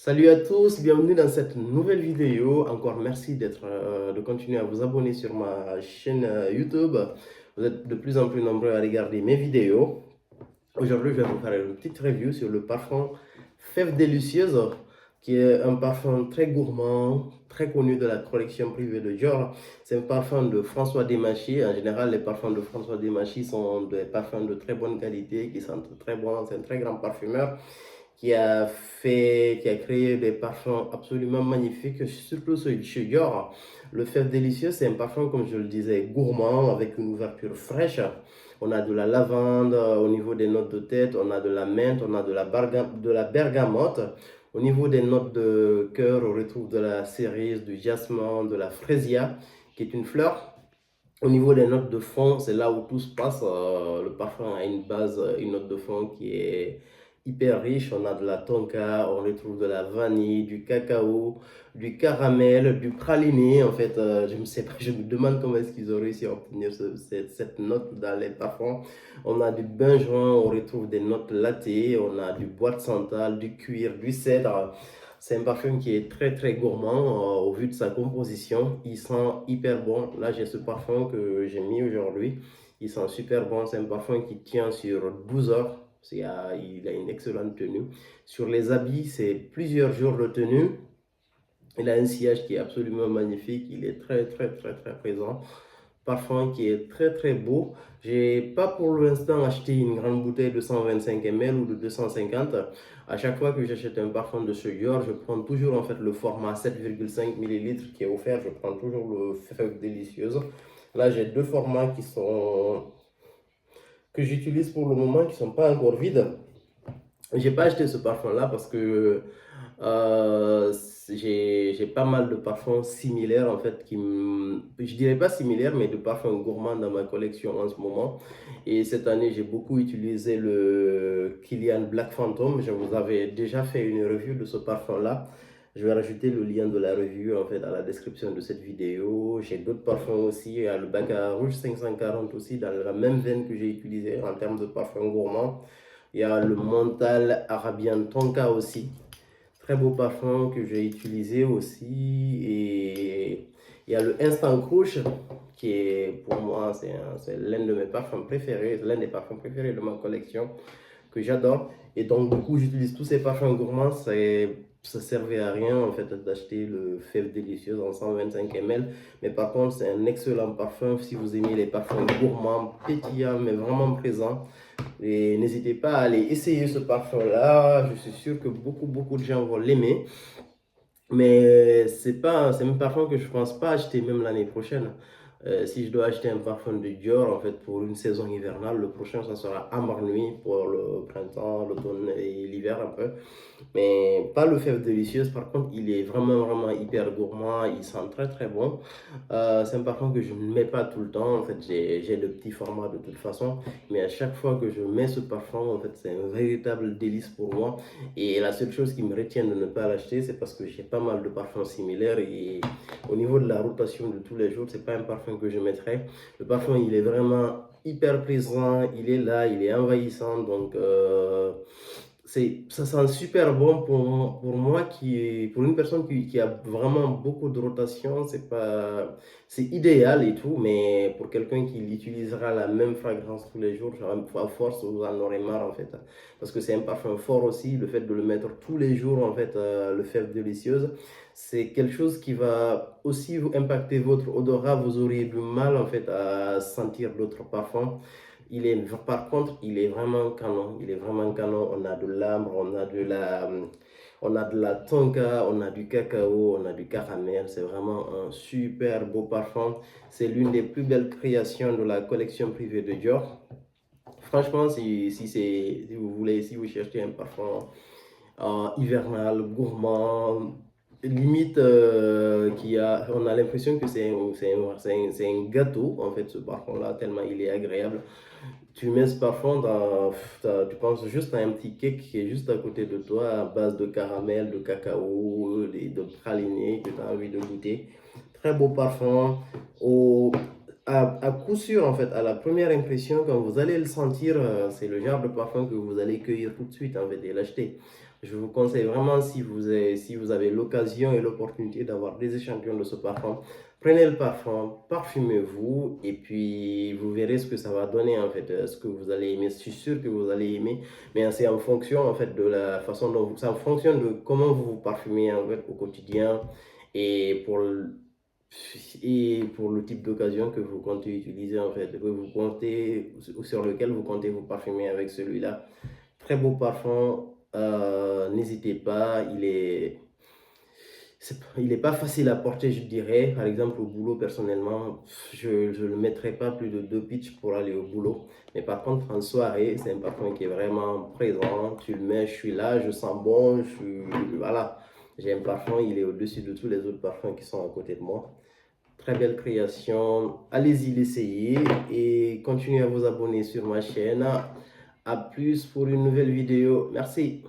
Salut à tous, bienvenue dans cette nouvelle vidéo. Encore merci de continuer à vous abonner sur ma chaîne YouTube. Vous êtes de plus en plus nombreux à regarder mes vidéos. Aujourd'hui, je vais vous faire une petite review sur le parfum Fève Délicieuse, qui est un parfum très gourmand, très connu de la collection privée de Dior. C'est un parfum de François Demachy. En général, les parfums de François Demachy sont des parfums de très bonne qualité, qui sentent très bon. C'est un très grand parfumeur qui a créé des parfums absolument magnifiques, surtout celui chez Dior. Le Fève Délicieux, c'est un parfum, comme je le disais, gourmand, avec une ouverture fraîche. On a de la lavande au niveau des notes de tête, on a de la menthe, on a de la bergamote. Au niveau des notes de cœur, on retrouve de la cerise, du jasmin, de la fraisia, qui est une fleur. Au niveau des notes de fond, c'est là où tout se passe. Le parfum a une base, une note de fond qui est hyper riche. On a de la tonka, on retrouve de la vanille, du cacao, du caramel, du praliné. En fait, je ne sais pas, je me demande comment est-ce qu'ils ont réussi à obtenir cette note dans les parfums. On a du benjoin, on retrouve des notes latées, on a du bois de santal, du cuir, du cèdre. C'est un parfum qui est très très gourmand au vu de sa composition. Il sent hyper bon. Là, j'ai ce parfum que j'ai mis aujourd'hui. Il sent super bon. C'est un parfum qui tient sur 12 heures. Il a une excellente tenue. Sur les habits, c'est plusieurs jours de tenue. Il a un sillage qui est absolument magnifique. Il est très très très très présent. Parfum qui est très très beau. J'ai pas pour l'instant acheté une grande bouteille de 125 ml ou de 250. À chaque fois que j'achète un parfum de ce Dior, je prends toujours en fait le format 7,5 ml qui est offert. Je prends toujours le Fève Délicieuse. Là, j'ai deux formats que j'utilise pour le moment qui sont pas encore vides. J'ai pas acheté ce parfum-là parce que j'ai pas mal de parfums similaires en fait je dirais pas similaires mais de parfums gourmands dans ma collection en ce moment. Et cette année, j'ai beaucoup utilisé le Kilian Black Phantom. Je vous avais déjà fait une review de ce parfum-là. Je vais rajouter le lien de la review en fait à la description de cette vidéo. J'ai d'autres parfums aussi. Il y a le Baccarat Rouge 540 aussi dans la même veine que j'ai utilisé en termes de parfums gourmands. Il y a le Mental Arabian Tonka aussi. Très beau parfum que j'ai utilisé aussi. Et il y a le Instant Crush qui est pour moi, c'est l'un de mes parfums préférés, l'un des parfums préférés de ma collection que j'adore. Et donc, du coup, j'utilise tous ces parfums gourmands. Ça servait à rien en fait d'acheter le Fève Délicieuse en 125 ml. Mais par contre, c'est un excellent parfum si vous aimez les parfums gourmands, pétillants, mais vraiment présents. Et n'hésitez pas à aller essayer ce parfum-là. Je suis sûr que beaucoup de gens vont l'aimer. Mais c'est un parfum que je pense pas acheter même l'année prochaine. Si je dois acheter un parfum de Dior, en fait, pour une saison hivernale, le prochain, ça sera Ambre Nuit pour le printemps, l'automne et l'hiver un peu. Mais pas le Fève Délicieuse, par contre, il est vraiment hyper gourmand, il sent très très bon. C'est un parfum que je ne mets pas tout le temps, en fait, j'ai le petit format de toute façon, mais à chaque fois que je mets ce parfum, en fait, c'est un véritable délice pour moi. Et la seule chose qui me retient de ne pas l'acheter, c'est parce que j'ai pas mal de parfums similaires et au niveau de la rotation de tous les jours, c'est pas un parfum que je mettrais. Le parfum, il est vraiment hyper présent, il est là, il est envahissant, donc ça sent super bon pour moi pour une personne qui a vraiment beaucoup de rotation, c'est idéal et tout, mais pour quelqu'un qui utilisera la même fragrance tous les jours, à force, vous en aurez marre en fait. Parce que c'est un parfum fort aussi, le fait de le mettre tous les jours en fait, le Fève Délicieuse, c'est quelque chose qui va aussi vous impacter votre odorat, vous aurez du mal en fait à sentir d'autres parfums. Par contre, il est vraiment canon. Il est vraiment canon. On a de l'ambre, on a de la tonka, on a du cacao, on a du caramel. C'est vraiment un super beau parfum. C'est l'une des plus belles créations de la collection privée de Dior. Franchement, si vous cherchez un parfum hivernal, gourmand, limite on a l'impression que c'est un gâteau en fait ce parfum là tellement il est agréable. Tu mets ce parfum tu penses juste à un petit cake qui est juste à côté de toi à base de caramel, de cacao, de praliné que tu as envie de goûter. Très beau parfum. Au, à coup sûr, en fait, à la première impression, quand vous allez le sentir, c'est le genre de parfum que vous allez cueillir tout de suite en fait, et l'acheter. Je vous conseille vraiment, si vous avez l'occasion et l'opportunité d'avoir des échantillons de ce parfum, prenez le parfum, parfumez-vous et puis vous verrez ce que ça va donner en fait, ce que vous allez aimer. Je suis sûr que vous allez aimer, mais c'est en fonction en fait de la façon dont ça fonctionne de comment vous vous parfumez en fait au quotidien et pour le, et pour le type d'occasion que vous comptez utiliser en fait, que vous comptez, sur lequel vous comptez vous parfumer avec celui-là. Très beau parfum, n'hésitez pas, il est pas facile à porter, je dirais. Par exemple, au boulot, personnellement, je ne le mettrai pas plus de 2 pitchs pour aller au boulot. Mais par contre, en soirée, c'est un parfum qui est vraiment présent. Tu le mets, je suis là, je sens bon, voilà. J'ai un parfum, il est au-dessus de tous les autres parfums qui sont à côté de moi. Très belle création. Allez-y l'essayer et continuez à vous abonner sur ma chaîne. À plus pour une nouvelle vidéo. Merci.